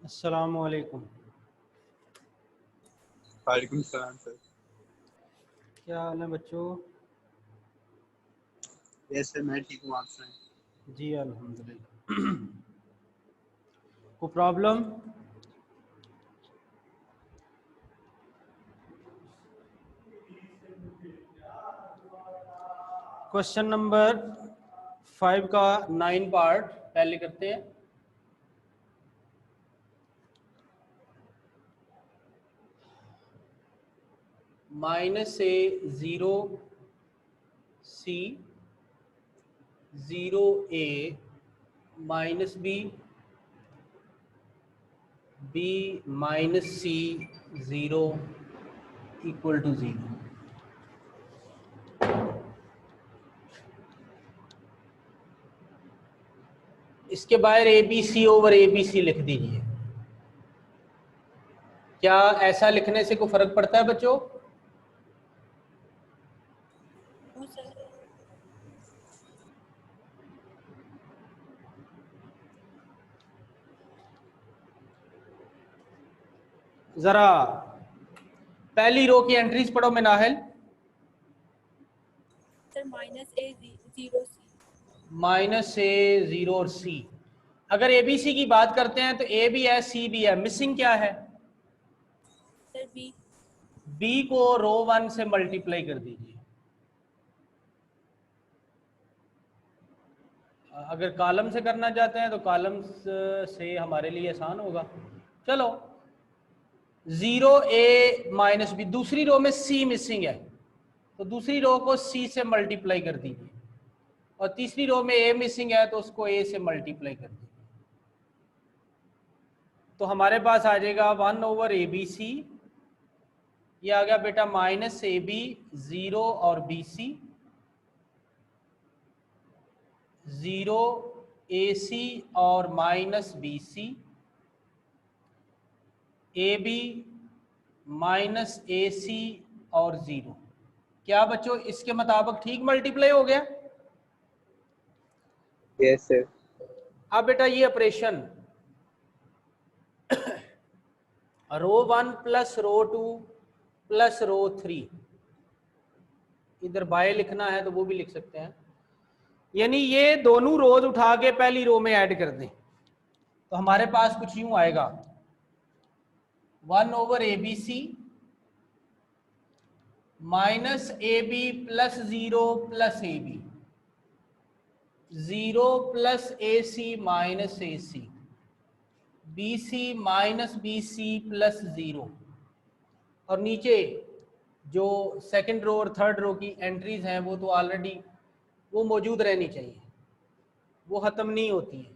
अस्सलामु अलैकुम। वालेकुम सलाम सर। क्या हाल है बच्चों? यस सर, मैं ठीक हूँ, आप सुनाएं। जी अल्हम्दुलिल्लाह। कोई प्रॉब्लम? क्वेश्चन नंबर 5 का 9 पार्ट पहले करते हैं। -a 0c 0a -b b -c 0 equal to 0। इसके बाहर ABC ओवर ABC लिख दीजिए। क्या ऐसा लिखने से कोई फर्क पड़ता है बच्चों? जरा पहली रो की एंट्रीज पढ़ो मिनाहिल। सर -a 0 और c। अगर ABC की बात करते हैं तो A भी है C भी है, मिसिंग क्या है? Sir B. B को रो 1 से मल्टीप्लाई कर दीजिए। अगर कॉलम से करना चाहते हैं तो कॉलम से हमारे लिए आसान होगा। चलो 0a -b, दूसरी रो में C मिसिंग है तो दूसरी रो को C से मल्टीप्लाई कर दीजिए, और तीसरी रो में A मिसिंग है तो उसको A से मल्टीप्लाई कर दीजिए। तो हमारे पास आ जाएगा 1 ओवर ABC। ये आ गया बेटा -AB 0 और BC 0 AC और -BC AB -AC और 0। क्या बच्चों इसके मुताबिक ठीक मल्टीप्लाई हो गया? Yes sir. अब बेटा ये ऑपरेशन रो 1 प्लस रो 2 प्लस रो 3, इधर बाय लिखना है तो वो भी लिख सकते हैं, यानी ये दोनों रोज उठा के पहली रो में ऐड कर दें तो हमारे पास कुछ यूं आएगा 1 over ABC -AB plus 0 plus AB 0 plus AC minus AC BC minus BC plus 0, और नीचे जो सेकंड रो और थर्ड रो की एंट्रीज हैं वो तो ऑलरेडी वो मौजूद रहनी चाहिए, वो खत्म नहीं होती है।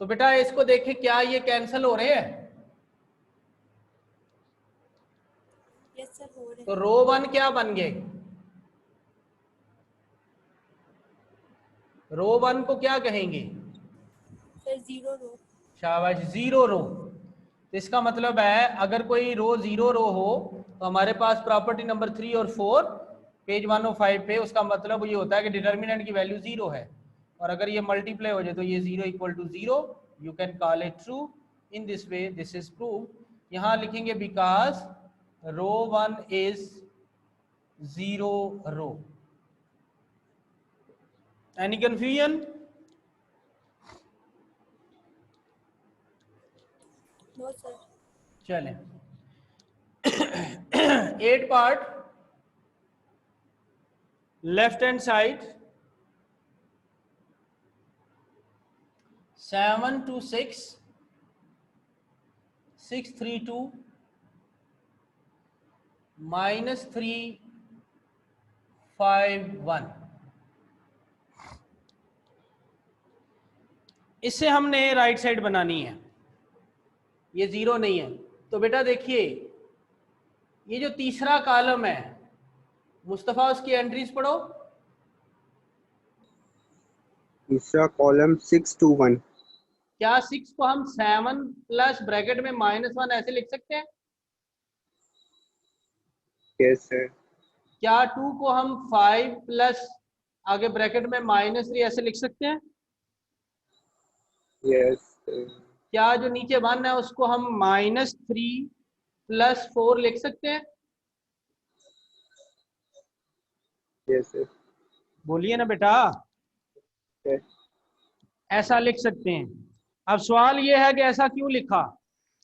तो बेटा इसको देखें क्या ये कैंसिल हो रहे हैं? यस सर हो रहे तो रो 1 क्या बन गए? रो 1 को क्या कहेंगे? सर 0 रो। शाबाश, 0 रो। तो इसका मतलब है अगर कोई रो 0 रो हो तो हमारे पास प्रॉपर्टी नंबर 3 और 4 पेज 105 पे, उसका मतलब ये होता है कि डिटर्मिनेंट की वैल्यू 0 है, और अगर ये मल्टीप्लाई हो जाए तो ये 0 equal to 0, you can call it true. In this way this is prove. यहां लिखेंगे because row 1 is 0 row. Any confusion? No sir. चलें 8 part left hand side 7 to 6 632 -351। इससे हमने राइट साइड बनानी है, ये 0 नहीं है। तो बेटा देखिए ये जो तीसरा कॉलम है मुस्तफा उसकी एंट्रीज पढ़ो। तीसरा कॉलम 621। क्या 6 को हम 7 प्लस ब्रैकेट में -1 ऐसे लिख सकते हैं? Yes sir. क्या 2 को हम 5 प्लस आगे ब्रैकेट में -3 ऐसे लिख सकते हैं? Yes sir. क्या जो नीचे 1 है उसको हम -3 + 4 लिख सकते हैं? Yes sir. बोलिए ना बेटा। यस ऐसा लिख सकते हैं। अब सवाल ये है कि ऐसा क्यों लिखा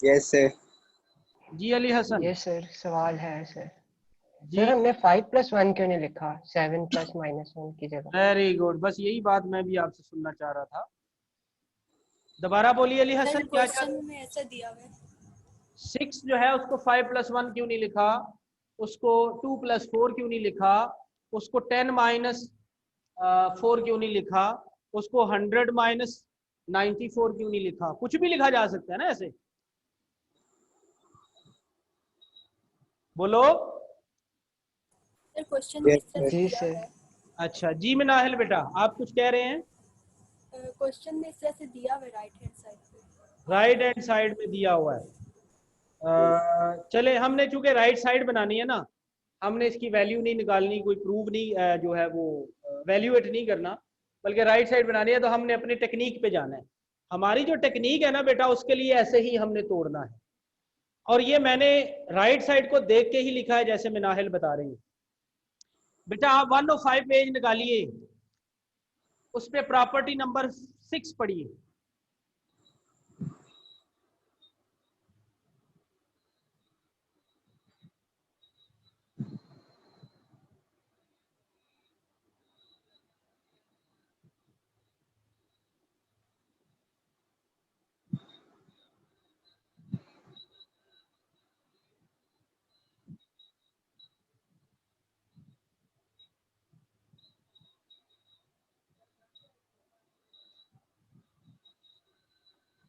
यस सर। जी अली हसन। ये सर सवाल है सर। जी सर हमने 5 + 1 क्यों नहीं लिखा 7 + -1 की जगह? वेरी गुड, बस यही बात मैं भी आपसे सुनना चाह रहा था। दोबारा बोलिए अली सर हसन, क्या क्या? क्वेश्चन में ऐसा दिया हुआ है। 6 जो है उसको 5 + 1 क्यों नहीं लिखा, उसको 2 + 4 क्यों नहीं लिखा, उसको 10 - 4 क्यों नहीं लिखा, उसको 100 - 94 क्यों नहीं लिखा? कुछ भी लिखा जा सकता है ना ऐसे। बोलो। सर क्वेश्चन में यस इस तरह से जी दिया सर। हुआ है। अच्छा जी मिनाहिल बेटा, आप कुछ कह रहे हैं? क्वेश्चन में इस तरह से दिया हुआ है राइट हैंड साइड पे। राइट हैंड साइड में दिया हुआ है। चले, हमने चूंकि राइट साइड बनानी है ना, हमने इसकी वैल्यू नहीं निकालनी, कोई प्रूव नहीं जो है वो वैल्यूएट नहीं करना, बल्कि राइट साइड बनानी है तो हमने अपनी टेक्निक पे जाना है। हमारी जो टेक्निक है ना बेटा, उसके लिए ऐसे ही हमने तोड़ना है। और ये मैंने राइट साइड को देख के ही लिखा है जैसे मिनाहिल बता रही है। बेटा आप 105 पेज निकालिए, उस पर प्रॉपर्टी नंबर 6 पढ़िए।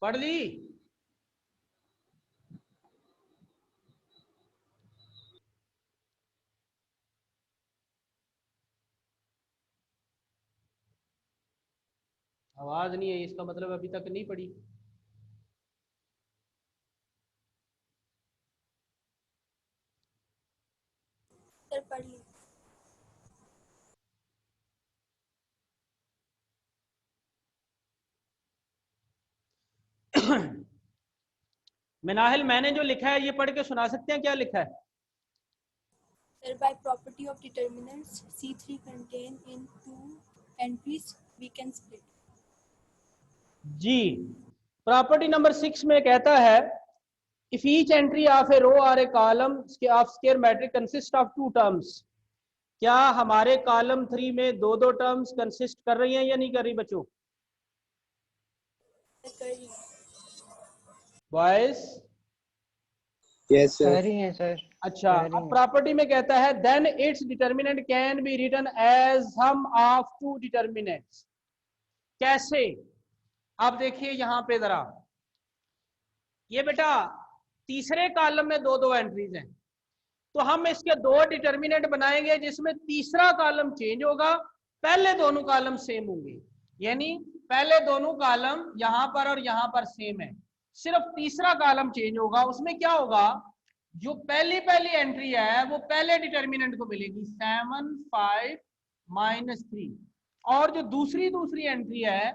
पढ़ ली? आवाज नहीं है, इसका मतलब अभी तक नहीं पढ़ी। सर पढ़ ली। मिनाहिल मैंने जो लिखा है ये पढ़ के सुना सकते हैं, क्या लिखा है? Sir, by property of determinants, C3 contained in two entries, we can split. जी, प्रॉपर्टी नंबर 6 में कहता है if each entry of a row or a column of square matrix consists of two terms, क्या हमारे column 3 में दो दो terms consist कर रही हैं या नहीं कर रही बच्चों? Boys yes sir. कर ही है सर। अच्छा, कर ही अब है। प्रॉपर्टी में कहता है then it's determinant can be written as sum of two determinants. कैसे? आप देखिए यहां पे जरा, ये बेटा तीसरे कॉलम में दो दो एंट्रीज हैं, तो हम इसके दो डिटर्मिनेंट बनाएंगे जिसमें तीसरा कॉलम चेंज होगा, पहले दोनों कॉलम सेम होंगे। यानी पहले दोनों कॉलम यहां पर और यहां पर सेम है, सिर्फ तीसरा कॉलम चेंज होगा। उसमें क्या होगा, जो पहली पहली एंट्री है वो पहले डिटर्मिनेंट को मिलेगी 7 5 -3, और जो दूसरी एंट्री है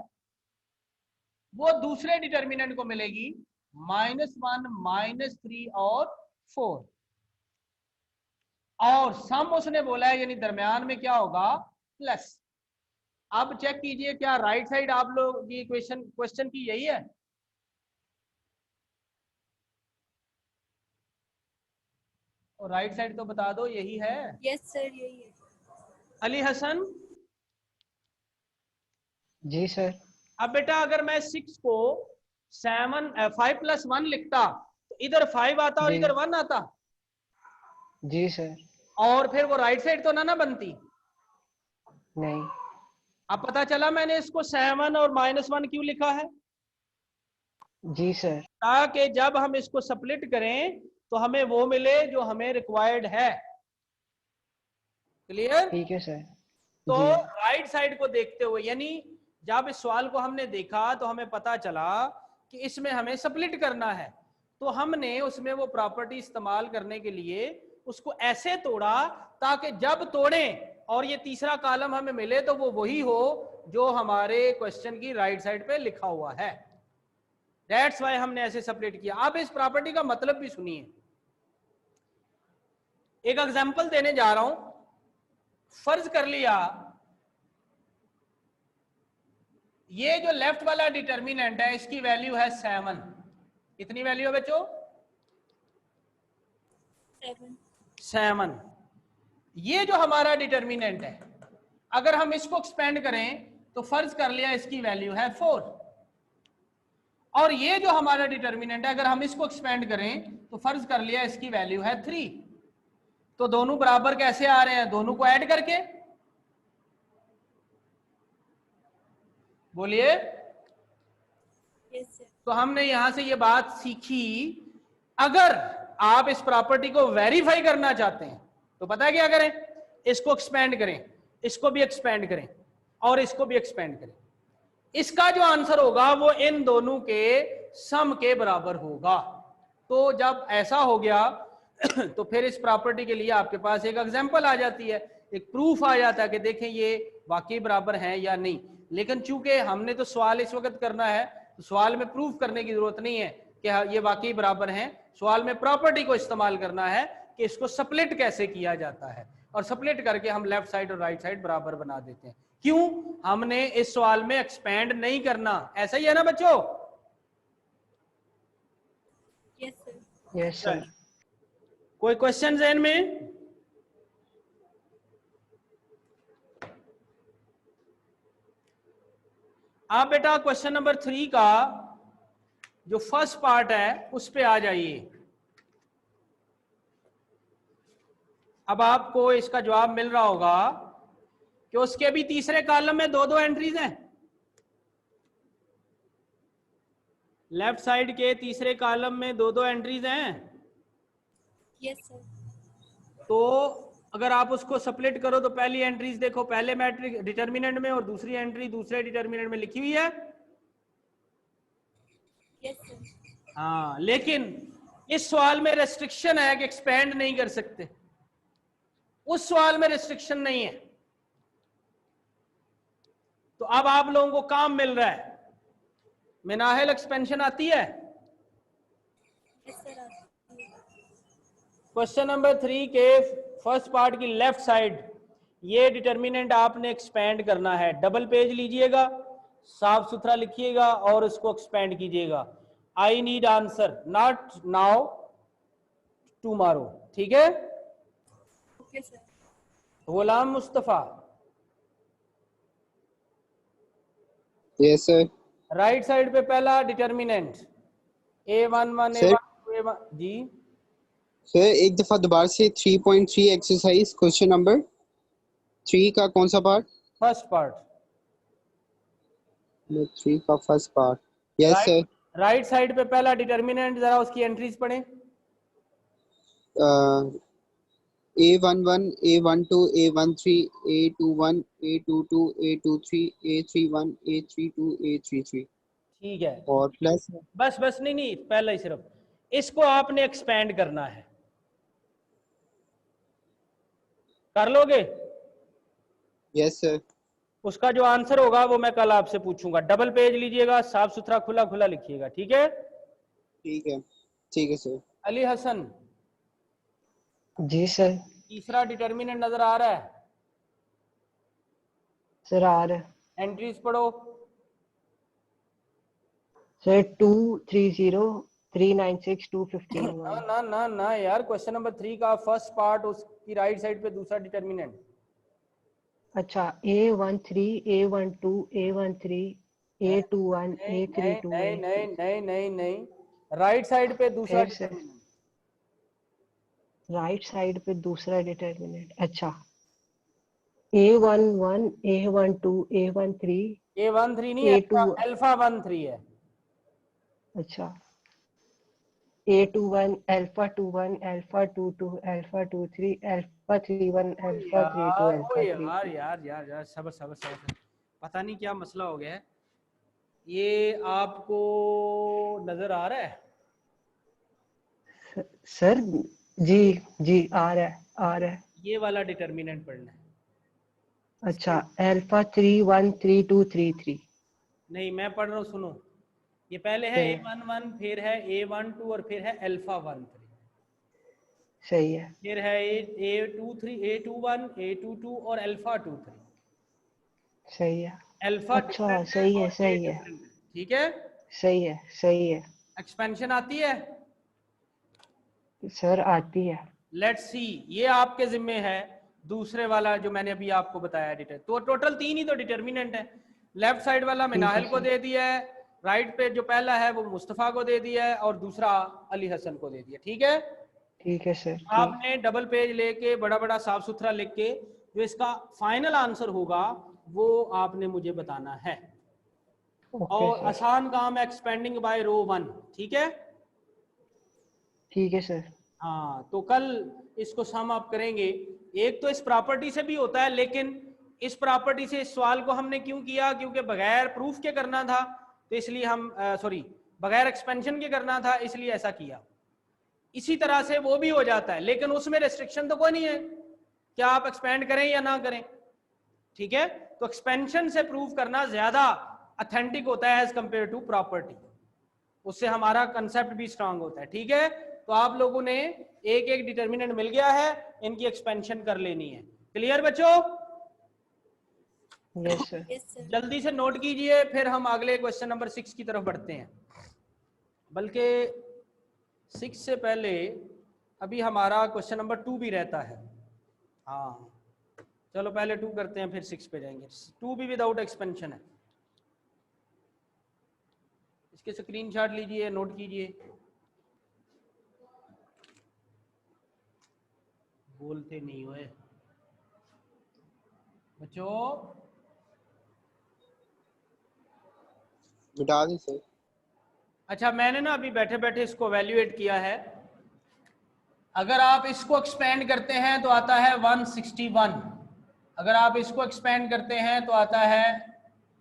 वो दूसरे डिटर्मिनेंट को मिलेगी -1 -3 और 4। और सम उसने बोला है यानी दरमियान में क्या होगा, प्लस। अब चेक कीजिए क्या राइट साइड आप लोग की क्वेश्चन की यही है? और राइट साइड तो बता दो यही है। Yes, sir, यही है। अली हसन, जी सर। अब बेटा अगर मैं 6 को 5 + 1 लिखता तो इधर 5 आता और जी इधर 1 आता, जी सर। और फिर वो राइट साइड तो ना बनती। नहीं। अब पता चला मैंने इसको 7 और -1 क्यों लिखा है, जी सर। ताकि जब हम इसको स्प्लिट करें तो हमें वो मिले जो हमें रिक्वायर्ड है। क्लियर? ठीक है सर। तो जी राइट साइड को देखते हुए, यानी जब इस सवाल को हमने देखा तो हमें पता चला कि इसमें हमें स्प्लिट करना है, तो हमने उसमें वो प्रॉपर्टी इस्तेमाल करने के लिए उसको ऐसे तोड़ा ताकि जब तोड़ें और ये तीसरा कॉलम हमें मिले तो वो वही हो जो हमारे क्वेश्चन की राइट साइड पे लिखा हुआ है। दैट्स वाई हमने ऐसे सेपरेट किया। आप इस प्रॉपर्टी का मतलब भी सुनिए। एक एग्जांपल देने जा रहा हूं। फर्ज कर लिया ये जो लेफ्ट वाला डिटर्मिनेंट है इसकी वैल्यू है 7। कितनी वैल्यू है बच्चों? 7। ये जो हमारा डिटर्मिनेंट है अगर हम इसको एक्सपेंड करें तो फर्ज कर लिया इसकी वैल्यू है 4। और ये जो हमारा डिटर्मिनेंट है अगर हम इसको एक्सपेंड करें तो फर्ज कर लिया इसकी वैल्यू है 3। तो दोनों बराबर कैसे आ रहे हैं? दोनों को ऐड करके। बोलिए। तो हमने यहां से ये बात सीखी, अगर आप इस प्रॉपर्टी को वेरीफाई करना चाहते हैं तो पता है क्या करें? इसको एक्सपेंड करें, इसको भी एक्सपेंड करें और इसको भी एक्सपेंड करें। इसका जो आंसर होगा वो इन दोनों के सम के बराबर होगा। तो जब ऐसा हो गया तो फिर इस प्रॉपर्टी के लिए आपके पास एक एग्जांपल आ जाती है, एक प्रूफ आ जाता है कि देखें ये वाकई बराबर हैं या नहीं। लेकिन चूंकि हमने तो सवाल इस वक्त करना है तो सवाल में प्रूफ करने की जरूरत नहीं है कि ये वाकई बराबर हैं। सवाल में प्रॉपर्टी को इस्तेमाल करना है कि इसको स्प्लिट कैसे किया जाता है, और स्प्लिट करके हम लेफ्ट साइड और राइट साइड बराबर बना देते हैं। क्यों? हमने इस सवाल में एक्सपेंड नहीं करना। ऐसा ही है ना बच्चों? Yes sir. कोई क्वेश्चन है इनमें? आप बेटा क्वेश्चन नंबर 3 का जो फर्स्ट पार्ट है उस पे आ जाइए। अब आपको इसका जवाब मिल रहा होगा कि उसके भी तीसरे कॉलम में 2-2 एंट्रीज हैं। लेफ्ट साइड के तीसरे कॉलम में 2-2 एंट्रीज हैं। Yes sir. तो अगर आप उसको स्प्लिट करो तो पहली एंट्रीज देखो, पहले मैट्रिक्स डिटर्मिनेंट में और दूसरी एंट्री दूसरे डिटर्मिनेंट में लिखी हुई है। Yes sir. हाँ, लेकिन इस सवाल में रेस्ट्रिक्शन है कि एक्सपेंड नहीं कर सकते। उस सवाल में रेस्ट्रिक्शन नहीं है। तो अब आप लोगों को काम मिल रहा है। मिनाहिल एक्सपेंशन आती है? Yes sir. क्वेश्चन नंबर 3 के फर्स्ट पार्ट की लेफ्ट साइड ये डिटर्मिनेंट आपने एक्सपेंड करना है। डबल पेज लीजिएगा, साफ सुथरा लिखिएगा और उसको एक्सपेंड कीजिएगा। I need answer, not now, tomorrow. ठीक है? Okay sir. Ghulam Mustafa, yes sir. Right side पे पहला डिटर्मिनेंट A11 सर A12 जी। सर एक दफा दोबारा से 3.3 एक्सरसाइज क्वेश्चन नंबर 3 का कौन सा पार्ट? First part. 3 का first part. Yes sir. Right side पे पहला डिटर्मिनेंट, जरा उसकी एंट्रीज पढ़ें। A11 A12 A13 A21 A22 A23 A31 A32 A33। ठीक है, और प्लस बस नहीं, पहला ही सिर्फ इसको आपने एक्सपेंड करना है। कर लोगे? Yes sir. उसका जो आंसर होगा वो मैं कल आपसे पूछूंगा। डबल पेज लीजिएगा, साफ सुथरा खुला खुला लिखिएगा। ठीक है? ठीक है सर। अली हसन, जी सर। तीसरा डिटर्मिनेंट नजर आ रहा है? सर आ रहा है। एंट्रीज पढ़ो। सर 230 396 215 ना ना ना ना यार, क्वेश्चन नंबर 3 का फर्स्ट पार्ट, उसकी राइट साइड पे दूसरा डिटर्मिनेंट। अच्छा, A13 A12 A13 A21 A32 नहीं, राइट साइड पे दूसरा फिर से राइट साइड पे दूसरा डिटर्मिनेंट। अच्छा, A11 A12 A13 A13 नहीं, अल्फा 13 है। अच्छा, A21 Alpha 21 Alpha 22 Alpha 23 Alpha 31 Alpha 32 Alpha 3। यार सबर, पता नहीं क्या मसला हो गया है। ये आपको नजर आ रहा है? सर जी आ रहा है। ये वाला डिटर्मिनेंट पढ़ना है। अच्छा, अल्फा 313233। नहीं, मैं पढ़ रहा हूँ, सुनो। ये पहले है A11, फिर है A12 और फिर है अल्फा 13। सही है, फिर है A23, A21, A22 और अल्फा 23। सही है। अल्फा अच्छा, डिफरेंट है सही है, और ए सही है, डिफरेंट है, ठीक है। सही है, सही है। एक्सपेंशन आती है। सर आती है। लेट्स सी, ये आपके जिम्मे है। दूसरे वाला जो मैंने अभी आपको बताया डिटर, तो टोटल 3 ही तो डिटर्मिनेंट है। लेफ्ट साइड वाला ठीक है मिनाहिल को सर। दे दिया है, राइट पे जो पहला है वो मुस्तफ़ा को दे दिया है और दूसरा अली हसन को दे दिया, ठीक है। ठीक है सर, ठीक। आपने डबल पेज लेके बड़ा बड़ा साफ सुथरा लिख के जो इसका फाइनल आंसर होगा वो आपने मुझे बताना है। ओके और सर। आसान काम है, एक्सपेंडिंग बाय रो 1, ठीक है। ठीक है सर। हाँ, तो कल इसको सम अप करेंगे। एक तो इस प्रॉपर्टी से भी होता है, लेकिन इस प्रॉपर्टी से इस सवाल को हमने क्यों किया, क्योंकि बगैर प्रूफ के करना था, तो इसलिए हम सॉरी बगैर एक्सपेंशन के करना था, इसलिए ऐसा किया। इसी तरह से वो भी हो जाता है, लेकिन उसमें रेस्ट्रिक्शन तो कोई नहीं है कि आप एक्सपेंड करें या ना करें, ठीक है। तो एक्सपेंशन से प्रूव करना ज्यादा ऑथेंटिक होता है एज कंपेयर टू प्रॉपर्टी, उससे हमारा कंसेप्ट भी स्ट्रांग होता है, ठीक है। तो आप लोगों ने एक एक डिटर्मिनेंट मिल गया है, इनकी एक्सपेंशन कर लेनी है। क्लियर बच्चों? Yes sir. Yes, sir. जल्दी से नोट कीजिए, फिर हम अगले क्वेश्चन नंबर 6 की तरफ बढ़ते हैं। बल्कि 6 से पहले अभी हमारा क्वेश्चन नंबर 2 भी रहता है। हाँ, चलो पहले 2 करते हैं, फिर 6 पे जाएंगे। 2 भी विदाउट एक्सपेंशन है। इसके स्क्रीनशॉट लीजिए, नोट कीजिए। बोलते नहीं हुए बच्चों। मिटा दी सर। अच्छा, मैंने ना अभी बैठे बैठे इसको एवेल्युएट किया है। अगर आप इसको एक्सपेंड करते हैं तो आता है 161। अगर आप इसको एक्सपेंड करते हैं तो आता है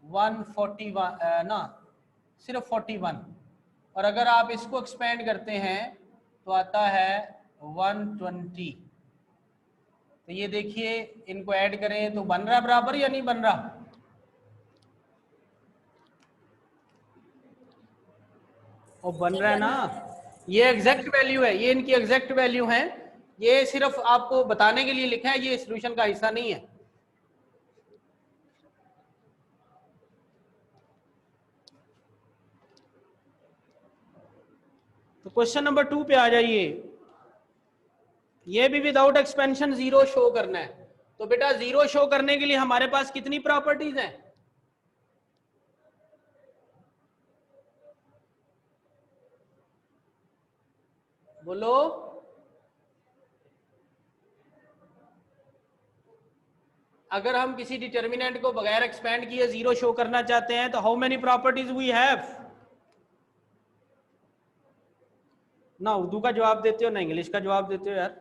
141 ना, सिर्फ 41। और अगर आप इसको एक्सपेंड करते हैं तो आता है 120। तो ये देखिए, इनको ऐड करें तो बन रहा बराबर या नहीं बन रहा? और बन रहा है ना। ये एग्जैक्ट वैल्यू है, ये इनकी एग्जैक्ट वैल्यू है। ये सिर्फ आपको बताने के लिए लिखा है, ये सॉल्यूशन का हिस्सा नहीं है। तो क्वेश्चन नंबर 2 पे आ जाइए। ये भी विदाउट एक्सपेंशन जीरो शो करना है। तो बेटा जीरो शो करने के लिए हमारे पास कितनी प्रॉपर्टीज हैं? बोलो। अगर हम किसी डिटर्मिनेंट को बगैर एक्सपेंड किए जीरो शो करना चाहते हैं तो how many properties we have? ना उर्दू का जवाब देते हो ना इंग्लिश का जवाब देते हो यार।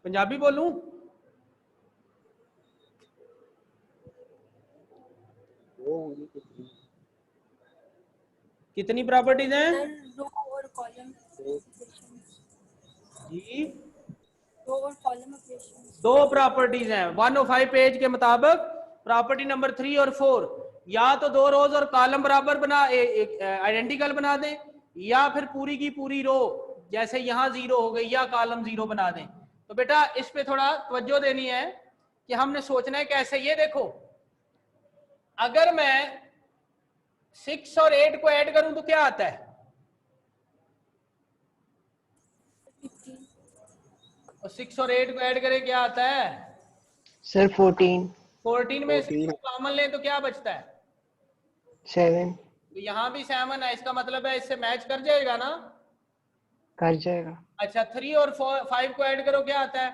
पंजाबी बोलूं? कितनी प्रॉपर्टीज हैं? Sir, row और column operations. जी, Row और column operations. 2 प्रॉपर्टीज हैं 105 पेज के मुताबिक। प्रॉपर्टी नंबर 3 और 4 या तो 2 रोज और कॉलम बराबर बना आइडेंटिकल बना दें, या फिर पूरी की पूरी रो जैसे यहां 0 हो गई या कॉलम 0 बना दें। तो बेटा इस पे थोड़ा तवज्जो देनी है कि हमने सोचना है कैसे। ये देखो, अगर मैं 6 और 8 को ऐड करूं तो क्या आता है? 15. और 6 और 8 को ऐड करें क्या आता है? सर 14, 14 में से 14 कॉमन लें तो क्या बचता है? 7 तो यहाँ भी 7 है, इसका मतलब है इससे मैच कर जाएगा ना। कर जाएगा। अच्छा, 3 और 5 को ऐड करो क्या आता है?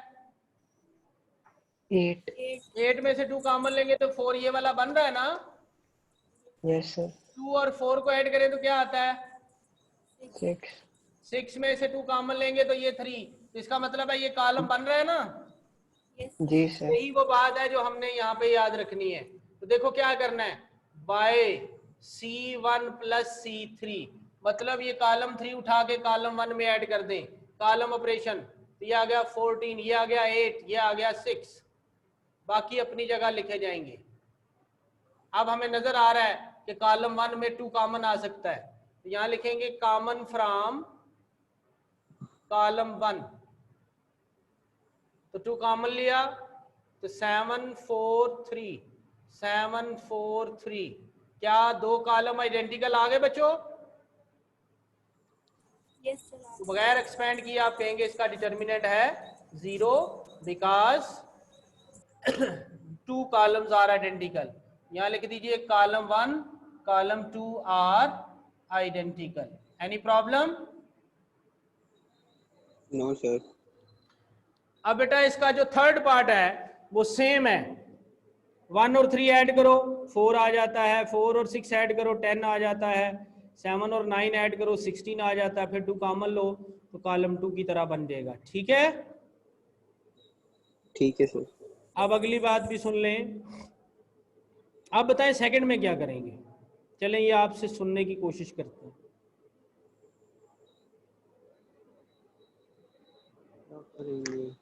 8। 8. 8 में से 2 कॉमन लेंगे तो 4, ये वाला बन रहा है ना। Yes sir. 2 और 4 को ऐड करें तो क्या आता है? 6। 6 में से 2 कॉमन लेंगे तो ये 3। तो इसका मतलब है ये कॉलम बन रहा है ना। Yes. जी सर। यही वो बात है जो हमने यहाँ पे याद रखनी है। तो देखो क्या करना है, बाय C1 प्लस C3, मतलब ये कॉलम 3 उठा के कॉलम 1 में ऐड कर दें, कॉलम ऑपरेशन। तो ये आ गया 14, ये आ गया 8, ये आ गया 6। बाकी अपनी जगह लिखे जाएंगे। अब हमें नजर आ रहा है कि कॉलम 1 में 2 कॉमन आ सकता है, तो यहां लिखेंगे कॉमन फ्रॉम कॉलम 1, तो 2 कॉमन लिया तो 7 4 3 7 4 3। क्या 2 कॉलम आइडेंटिकल आ गए बच्चों? Yes, sir. तो बगैर एक्सपेंड किए आप कहेंगे इसका डिटर्मिनेंट है 0 बिकॉज 2 कॉलम्स आर आइडेंटिकल। यहां लिख दीजिए column 1 column 2 are identical. Any problem? No sir. अब बेटा इसका जो थर्ड पार्ट है वो सेम है। 1 और 3 ऐड करो 4 आ जाता है, 4 और 6 ऐड करो 10 आ जाता है, 7 और 9 ऐड करो 16 आ जाता है, फिर 2 कॉमन लो तो कॉलम 2 की तरह बन जाएगा। ठीक है, ठीक है सर। अब अगली बात भी सुन लें। अब बताएं सेकंड में क्या करेंगे? चलें ये आपसे सुनने की कोशिश करते हैं। क्या करेंगे?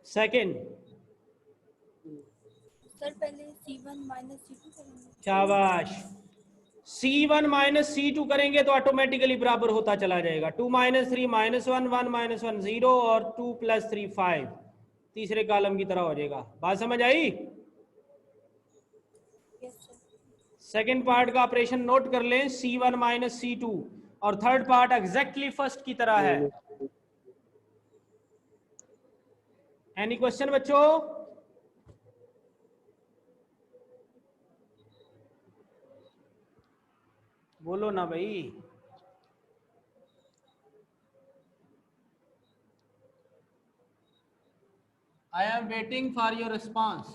सेकंड, सर पहले C1 माइनस C2 करेंगे। शाबाश। C1 माइनस C2 करेंगे तो ऑटोमेटिकली बराबर होता चला जाएगा। 2 माइनस 3 माइनस 1 1 माइनस 1 0 और 2 प्लस 3 5 तीसरे कॉलम की तरह हो जाएगा। बात समझ आई? Yes, sir. सेकंड पार्ट का ऑपरेशन नोट कर लें, C1 माइनस C2, और थर्ड पार्ट एग्जैक्टली फर्स्ट की तरह है। एनी क्वेश्चन बच्चों? बोलो ना भाई। I am waiting for your response.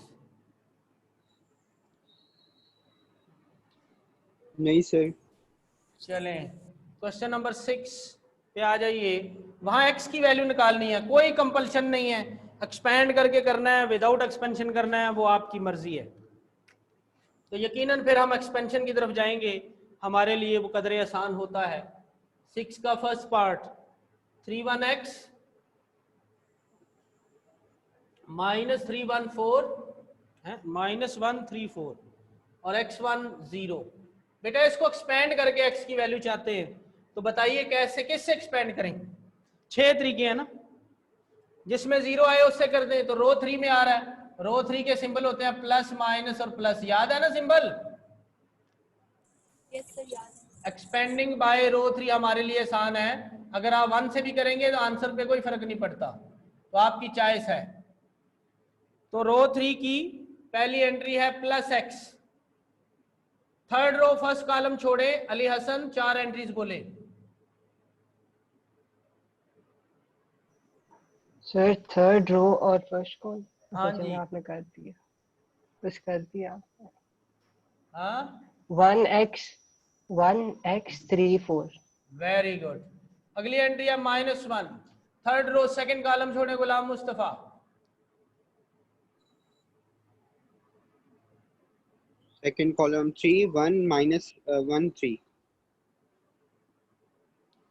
नहीं सर। चलें क्वेश्चन नंबर 6 पे आ जाइए। वहां x की वैल्यू निकालनी है, कोई कंपल्शन नहीं है, एक्सपेंड करके करना है विदाउट एक्सपेंशन करना है, वो आपकी मर्जी है। तो यकीनन फिर हम एक्सपेंशन की तरफ जाएंगे, हमारे लिए वो कदरे आसान होता है। 6 का फर्स्ट पार्ट 31x माइनस 314 है माइनस 134 और x1 0। बेटा इसको एक्सपेंड करके x की वैल्यू चाहते हैं तो बताइए कैसे, किससे एक्सपेंड करें? 6 तरीके हैं ना, जिसमें 0 आए उससे कर दें। तो रो 3 में आ रहा है, रो 3 के सिंबल होते हैं प्लस माइनस और प्लस, याद है ना सिंबल? Yes, sir. याद है। एक्सपेंडिंग बाय रो 3 हमारे लिए आसान है। अगर आप 1 से भी करेंगे तो आंसर पे कोई फर्क नहीं पड़ता, तो आपकी चॉइस है। तो रो 3 की पहली एंट्री है plus x। Third row first column छोड़े, अली हसन 4 एंट्रीज बोले। सर थर्ड रो और फर्स्ट कॉल। हाँ अच्छा जी, चलो आपने कर दिया, कुछ कर दिया। हाँ 1x 3 4। Very good. अगली एंट्री है -1। थर्ड रो सेकंड कॉलम छोड़े, Ghulam Mustafa. Second column 3 1 minus 1 3।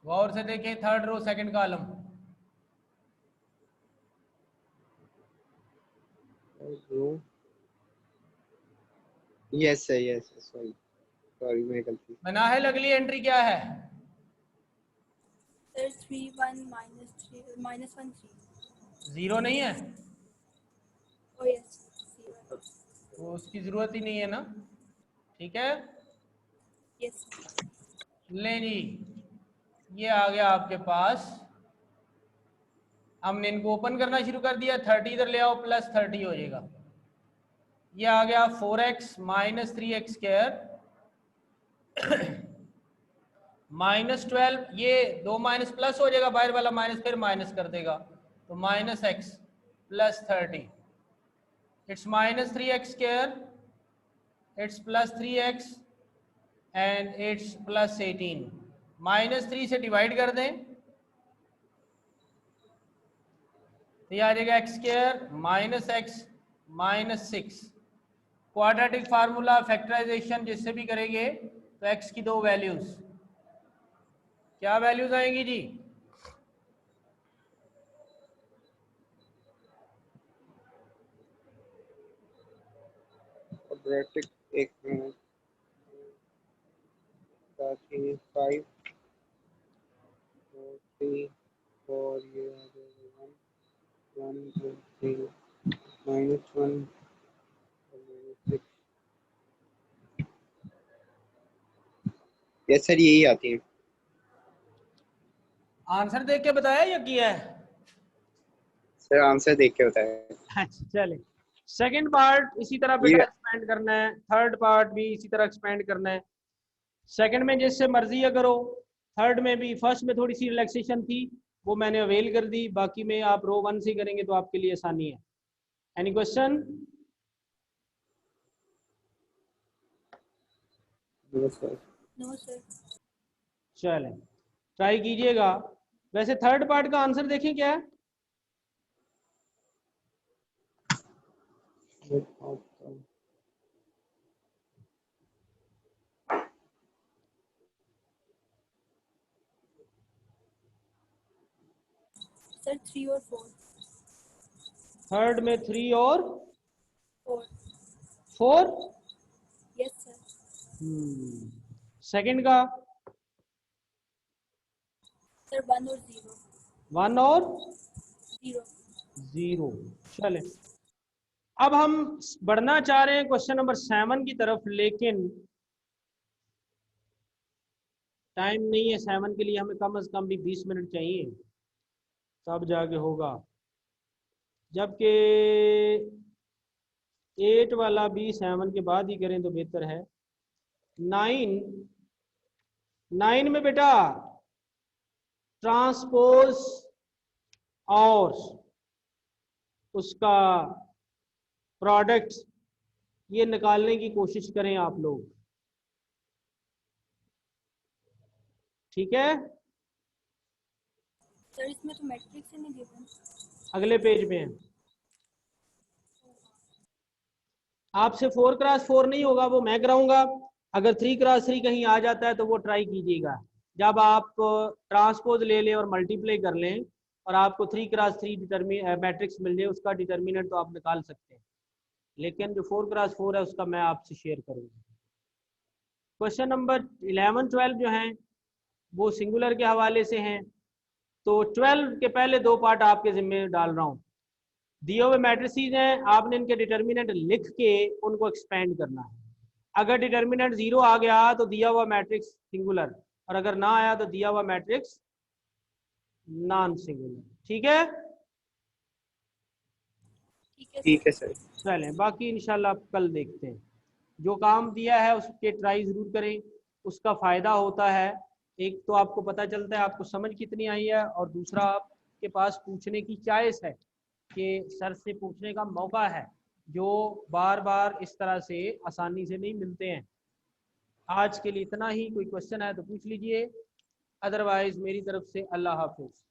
गौर से देखें third row second column. Yes sir, yes sorry sorry मैं गलती। मनाहिल अगली एंट्री क्या है? Sir 3 1 minus 1 3। 0 नहीं है, Oh yes, C1. तो उसकी जरूरत ही नहीं है ना। ठीक है, Yes, sir. ले जी, ये आ गया आपके पास। हमने इनको ओपन करना शुरू कर दिया, 30 इधर ले आओ प्लस 30 हो जाएगा। ये आ गया 4x माइनस 3x स्क्वायर -12। ये 2 माइनस प्लस हो जाएगा, बाहर वाला माइनस फिर माइनस कर देगा, तो minus x plus 30। It's minus 3x square, it's plus 3x and it's plus 18। -3 से डिवाइड कर दें तो ये आ जाएगा x square minus x minus 6। Quadratic formula factorization जिससे भी करेंगे तो x की 2 वैल्यूज, क्या वैल्यूज आएंगी जी? quadratic एक मिनट 5 4 3 4 ये 1 2 3 -1 6 यस सर यही आती है आंसर देख के बताया या किया है? सर आंसर देख के बताया अच्छा चले, सेकंड पार्ट इसी तरह बेटा एक्सपेंड करना है, थर्ड पार्ट भी इसी तरह एक्सपेंड करना है। सेकंड में जैसे मर्जी है करो, थर्ड में भी, फर्स्ट में थोड़ी सी रिलैक्सेशन थी वो मैंने अवेल कर दी, बाकी में आप रो 1 से करेंगे तो आपके लिए आसानी है। Any question? No sir. चलें ट्राई कीजिएगा। वैसे थर्ड पार्ट का आंसर देखें क्या है? सर 3 और 4। थर्ड में 3 और 4। 4। Yes sir. सेकंड का? सर 1 और 0। 1 और 0। 0। चले अब हम बढ़ना चाह रहे हैं क्वेश्चन नंबर 7 की तरफ, लेकिन टाइम नहीं है 7 के लिए, हमें कम से कम भी 20 मिनट चाहिए तब जाके होगा, जबकि 8 वाला भी 7 के बाद ही करें तो बेहतर है। 9 में बेटा ट्रांसपोज और उसका प्रोडक्ट ये निकालने की कोशिश करें आप लोग, ठीक है? सर इसमें तो मैट्रिक्स ही नहीं गिवन। अगले पेज में है, आपसे 4x4 नहीं होगा, वो मैं कराऊंगा। अगर 3x3 कहीं आ जाता है तो वो ट्राई कीजिएगा, जब आप ट्रांसपोज ले लें और मल्टीप्लाई कर लें और आपको 3x3 मैट्रिक्स मिल जाए, उसका डिटर्मिनेंट तो आप निकाल सकते हैं, लेकिन जो 4x4 है उसका मैं आपसे शेयर करूंगा। क्वेश्चन नंबर 11 12 जो हैं वो सिंगुलर के हवाले से हैं, तो 12 के पहले 2 पार्ट आपके जिम्मे डाल रहा हूँ। दिए हुए मैट्रिसेस हैं, आपने इनके डिटर्मिनेंट लिख के उनको एक्सपेंड करना है। अगर डिटर्मिनेंट 0 आ गया तो दिया हुआ मैट्रिक्स सिंगुलर, और अगर ना आया तो दिया हुआ मैट्रिक्स नॉन सिंगुलर, ठीक है? ठीक है सर। चलें बाकी इंशाल्लाह आप कल देखते हैं। जो काम दिया है उसके ट्राई ज़रूर करें, उसका फ़ायदा होता है। एक तो आपको पता चलता है आपको समझ कितनी आई है, और दूसरा आपके पास पूछने की चॉइस है कि सर से पूछने का मौका है, जो बार बार इस तरह से आसानी से नहीं मिलते हैं। आज के लिए इतना ही, कोई क्वेश्चन है तो पूछ लीजिए, अदरवाइज मेरी तरफ से अल्लाह हाफिज़।